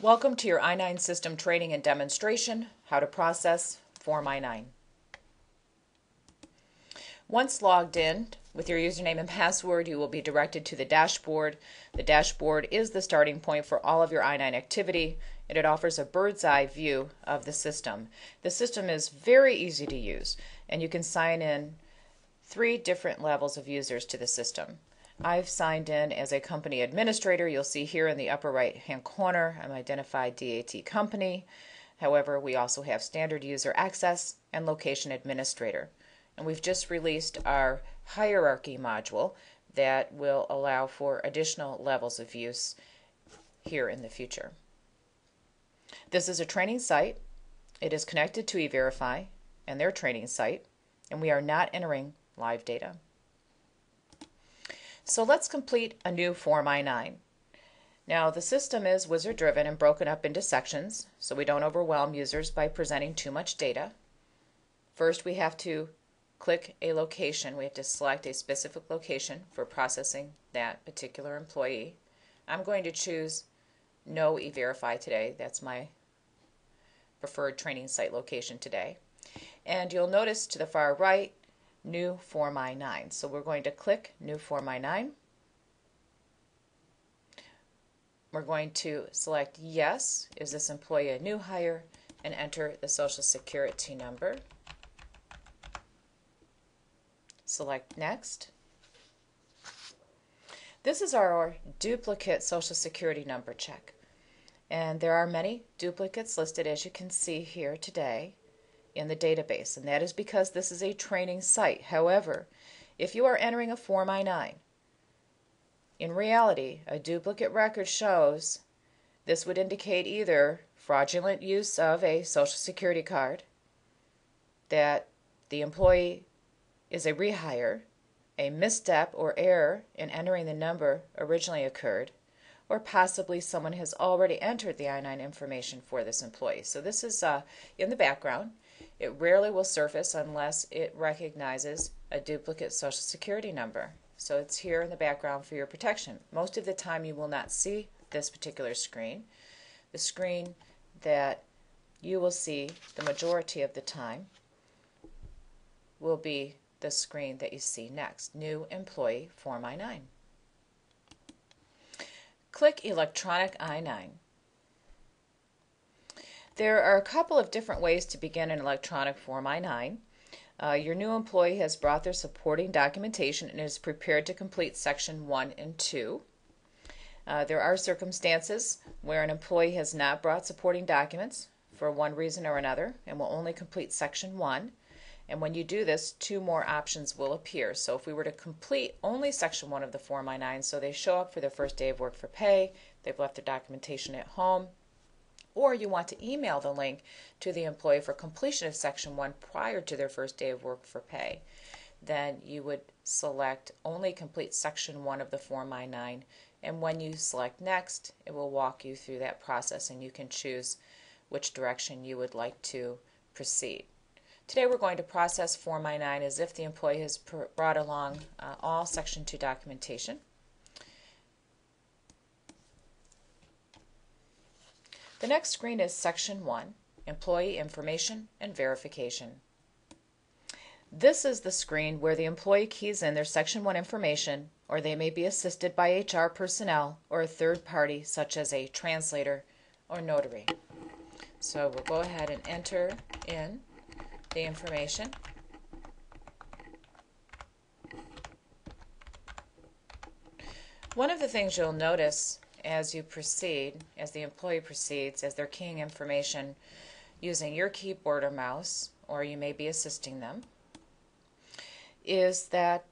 Welcome to your I-9 system training and demonstration, how to process Form I-9. Once logged in with your username and password, you will be directed to the dashboard. The dashboard is the starting point for all of your I-9 activity, and it offers a bird's eye view of the system. The system is very easy to use, and you can sign in 3 different levels of users to the system. I've signed in as a company administrator. You'll see here in the upper right hand corner, I'm identified DAT company. However, we also have standard user access and location administrator. And we've just released our hierarchy module that will allow for additional levels of use here in the future. This is a training site. It is connected to E-Verify and their training site, and we are not entering live data. So let's complete a new Form I-9. Now the system is wizard driven and broken up into sections so we don't overwhelm users by presenting too much data. First we have to click a location. We have to select a specific location for processing that particular employee. I'm going to choose no E-Verify today. That's my preferred training site location today. And you'll notice to the far right, New Form I-9. So we're going to click New Form I-9. We're going to select Yes, is this employee a new hire, and enter the Social Security number. Select Next. This is our duplicate Social Security number check. And there are many duplicates listed, as you can see here today, in the database, and that is because this is a training site. However, if you are entering a Form I-9, in reality, a duplicate record shows this would indicate either fraudulent use of a Social Security card, that the employee is a rehire, a misstep or error in entering the number originally occurred, or possibly someone has already entered the I-9 information for this employee. So this is in the background. It rarely will surface unless it recognizes a duplicate Social Security number. So it's here in the background for your protection. Most of the time you will not see this particular screen. The screen that you will see the majority of the time will be the screen that you see next, New Employee Form I-9. Click Electronic I-9. There are a couple of different ways to begin an electronic Form I-9. Your new employee has brought their supporting documentation and is prepared to complete Section 1 and 2. There are circumstances where an employee has not brought supporting documents for one reason or another and will only complete Section 1. And when you do this, 2 more options will appear. So if we were to complete only Section 1 of the Form I-9, so they show up for their first day of work for pay, they've left their documentation at home, or you want to email the link to the employee for completion of Section 1 prior to their first day of work for pay, then you would select only complete Section 1 of the Form I-9, and when you select Next, it will walk you through that process and you can choose which direction you would like to proceed. Today we're going to process Form I-9 as if the employee has brought along all Section 2 documentation. The next screen is Section 1, Employee Information and Verification. This is the screen where the employee keys in their Section 1 information, or they may be assisted by HR personnel or a third party such as a translator or notary. So we'll go ahead and enter in the information. One of the things you'll notice as you proceed, as the employee proceeds, as they're keying information using your keyboard or mouse, or you may be assisting them, is that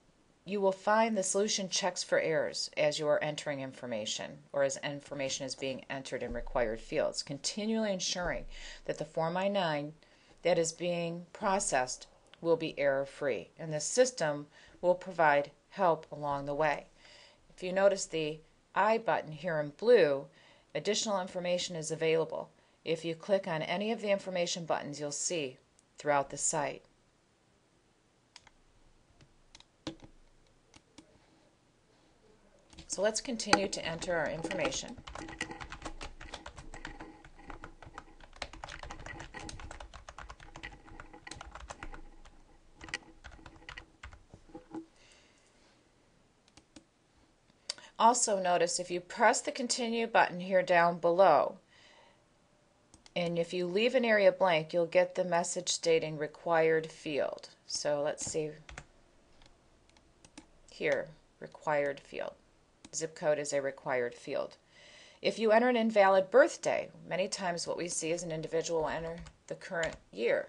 you will find the solution checks for errors as you are entering information or as information is being entered in required fields, continually ensuring that the Form I-9 that is being processed will be error-free, and the system will provide help along the way. If you notice the I button here in blue, additional information is available. If you click on any of the information buttons you'll see throughout the site. So let's continue to enter our information. Also notice if you press the continue button here down below, and if you leave an area blank, you'll get the message stating required field. So let's see here, required field. Zip code is a required field. If you enter an invalid birthday, many times what we see is an individual will enter the current year,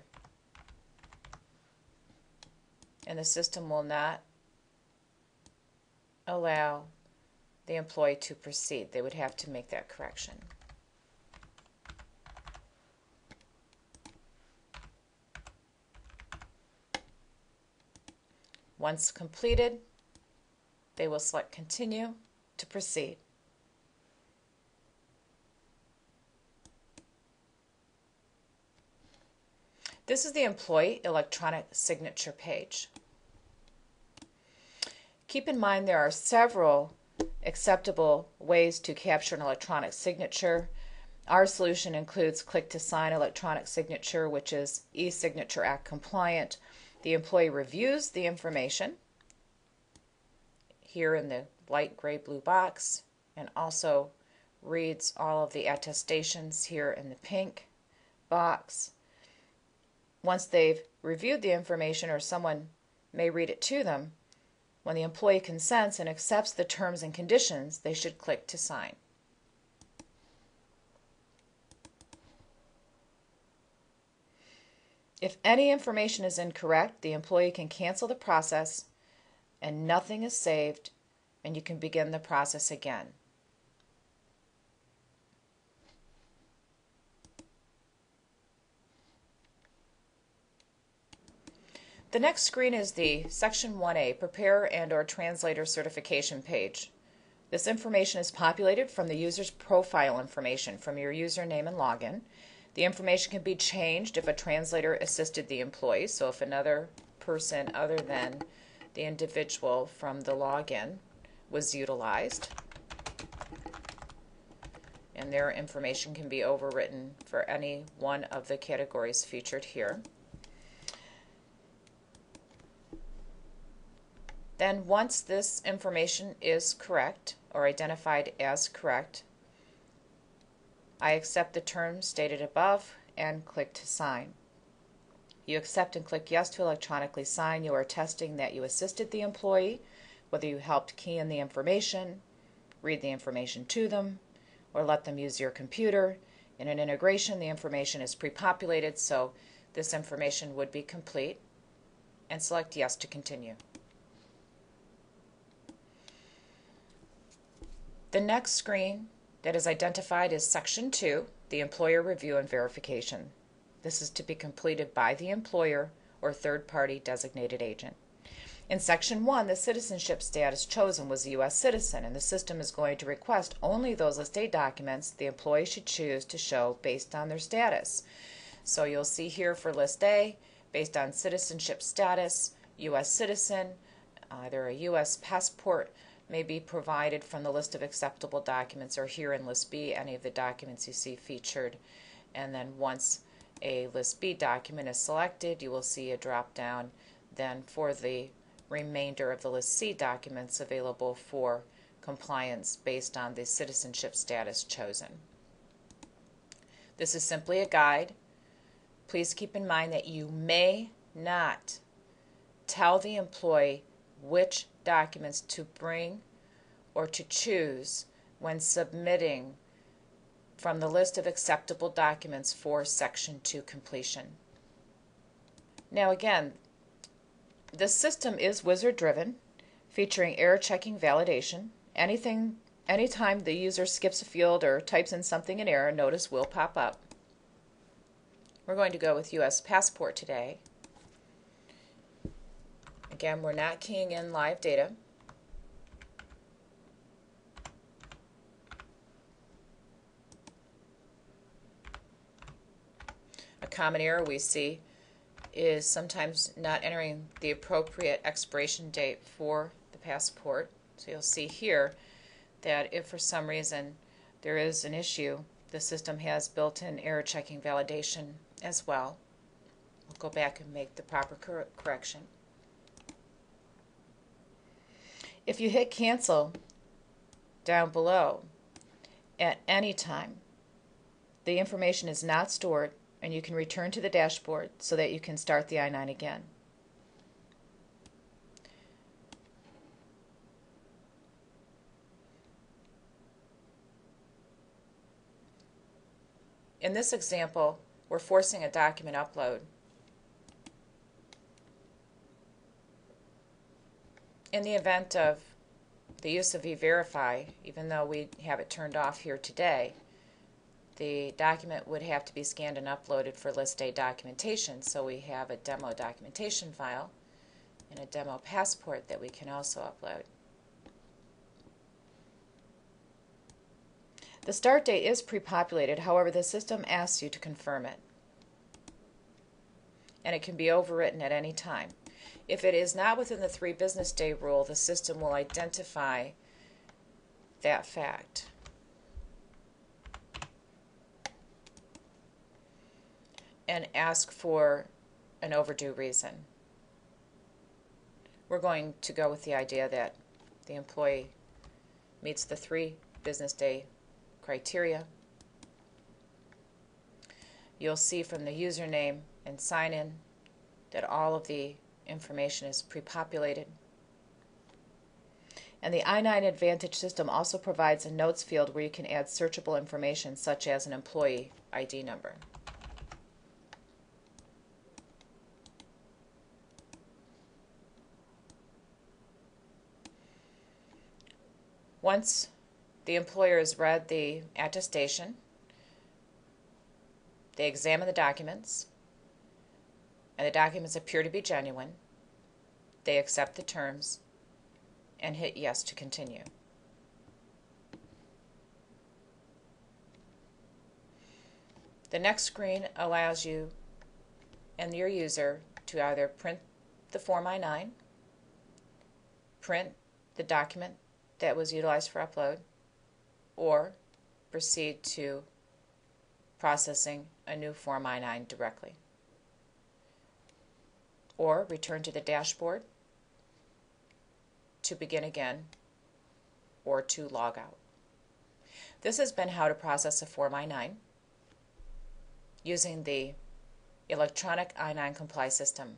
and the system will not allow the employee to proceed. They would have to make that correction. Once completed, they will select continue to proceed. This is the employee electronic signature page. Keep in mind there are several acceptable ways to capture an electronic signature. Our solution includes click to sign electronic signature, which is e-Signature Act compliant. The employee reviews the information here in the light gray blue box, and also reads all of the attestations here in the pink box. Once they've reviewed the information, or someone may read it to them, when the employee consents and accepts the terms and conditions, they should click to sign. If any information is incorrect, the employee can cancel the process and nothing is saved, and you can begin the process again. The next screen is the Section 1A Preparer and/or Translator Certification page. This information is populated from the user's profile information from your username and login. The information can be changed if a translator assisted the employee, so if another person other than the individual from the login was utilized, and their information can be overwritten for any one of the categories featured here. Then once this information is correct or identified as correct, I accept the terms stated above and click to sign. You accept and click yes to electronically sign. You are testing that you assisted the employee, whether you helped key in the information, read the information to them, or let them use your computer. In an integration, the information is pre-populated, so this information would be complete, and select yes to continue. The next screen that is identified is Section 2, the Employer Review and Verification. This is to be completed by the employer or third-party designated agent. In Section 1, the citizenship status chosen was a U.S. citizen, and the system is going to request only those List A documents the employee should choose to show based on their status. So you'll see here for List A, based on citizenship status, U.S. citizen, either a U.S. passport may be provided from the list of acceptable documents, or here in List B, any of the documents you see featured. And then once a List B document is selected, you will see a drop down then for the remainder of the List C documents available for compliance based on the citizenship status chosen. This is simply a guide. Please keep in mind that you may not tell the employee which documents to bring or to choose when submitting from the list of acceptable documents for Section 2 completion. Now again, this system is wizard driven, featuring error checking validation. Anytime the user skips a field or types in something in error, notice will pop up. We're going to go with U.S. passport today. Again, we're not keying in live data. A common error we see is sometimes not entering the appropriate expiration date for the passport. So you'll see here that if for some reason there is an issue, the system has built-in error checking validation as well. We'll go back and make the proper correction. If you hit cancel, down below at any time. The information is not stored, and you can return to the dashboard so that you can start the I-9 again. In this example, we're forcing a document upload. In the event of the use of E-Verify, even though we have it turned off here today, the document would have to be scanned and uploaded for List A documentation. So we have a demo documentation file and a demo passport that we can also upload. The start date is pre-populated, however the system asks you to confirm it. And it can be overwritten at any time. If it is not within the 3 business day rule, the system will identify that fact. And ask for an overdue reason. We're going to go with the idea that the employee meets the 3 business day criteria. You'll see from the username and sign in that all of the information is pre-populated. And the I-9 Advantage system also provides a notes field where you can add searchable information such as an employee ID number. Once the employer has read the attestation, they examine the documents, and the documents appear to be genuine. They accept the terms and hit yes to continue. The next screen allows you and your user to either print the Form I-9, print the document that was utilized for upload, or proceed to processing a new Form I-9 directly, or return to the dashboard to begin again or to log out. This has been how to process a Form I-9 using the electronic I-9 Comply system.